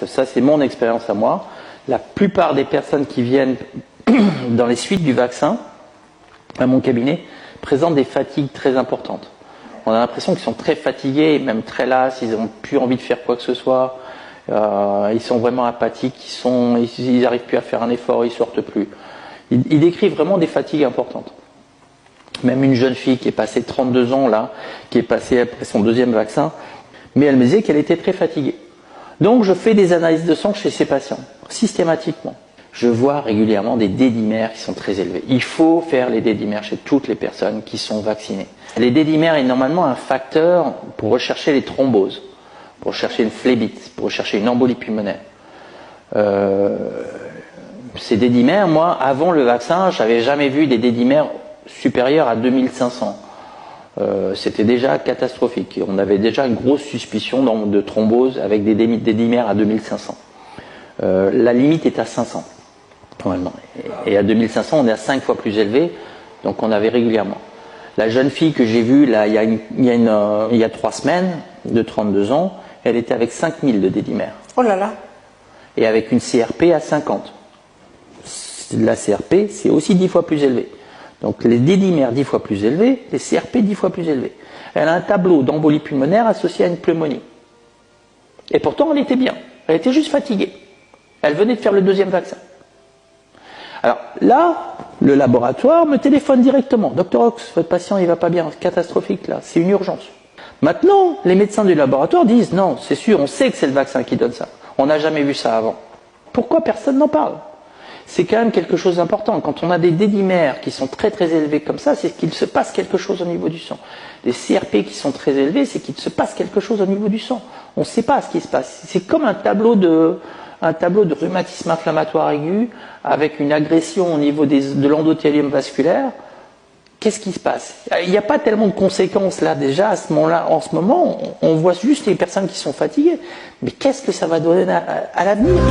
ça c'est mon expérience à moi, la plupart des personnes qui viennent dans les suites du vaccin à mon cabinet présentent des fatigues très importantes. On a l'impression qu'ils sont très fatigués, même très lasses, ils n'ont plus envie de faire quoi que ce soit, ils sont vraiment apathiques, ils n'arrivent plus à faire un effort, ils sortent plus. Ils décrivent vraiment des fatigues importantes. Même une jeune fille qui est passée 32 ans là, qui est passée après son deuxième vaccin, mais elle me disait qu'elle était très fatiguée. Donc je fais des analyses de sang chez ces patients, systématiquement. Je vois régulièrement des D-dimères qui sont très élevés. Il faut faire les D-dimères chez toutes les personnes qui sont vaccinées. Les D-dimères est normalement un facteur pour rechercher les thromboses, pour rechercher une phlébite, pour rechercher une embolie pulmonaire. Ces D-dimères, moi, avant le vaccin, j'avais jamais vu des D-dimères supérieurs à 2500. C'était déjà catastrophique. On avait déjà une grosse suspicion de thrombose avec des D-dimères à 2500. La limite est à 500. Normalement. Et à 2500, on est à 5 fois plus élevé, donc on avait régulièrement. La jeune fille que j'ai vue là, il y a 3 semaines, de 32 ans, elle était avec 5000 de D-dimères. Oh là là. Et avec une CRP à 50. La CRP, c'est aussi 10 fois plus élevé. Donc les D-dimères 10 fois plus élevés, les CRP 10 fois plus élevés. Elle a un tableau d'embolie pulmonaire associé à une pneumonie. Et pourtant, elle était bien. Elle était juste fatiguée. Elle venait de faire le deuxième vaccin. Alors là, le laboratoire me téléphone directement. Docteur Ox, votre patient il va pas bien, c'est catastrophique là, c'est une urgence. Maintenant, les médecins du laboratoire disent non, c'est sûr, on sait que c'est le vaccin qui donne ça. On n'a jamais vu ça avant. Pourquoi personne n'en parle? C'est quand même quelque chose d'important. Quand on a des D-dimères qui sont très très élevés comme ça, c'est qu'il se passe quelque chose au niveau du sang. Des CRP qui sont très élevés, c'est qu'il se passe quelque chose au niveau du sang. On ne sait pas ce qui se passe. C'est comme un tableau de rhumatisme inflammatoire aigu avec une agression au niveau de l'endothélium vasculaire. Qu'est-ce qui se passe? Il n'y a pas tellement de conséquences là déjà à ce moment-là. En ce moment, on voit juste les personnes qui sont fatiguées. Mais qu'est-ce que ça va donner à l'avenir?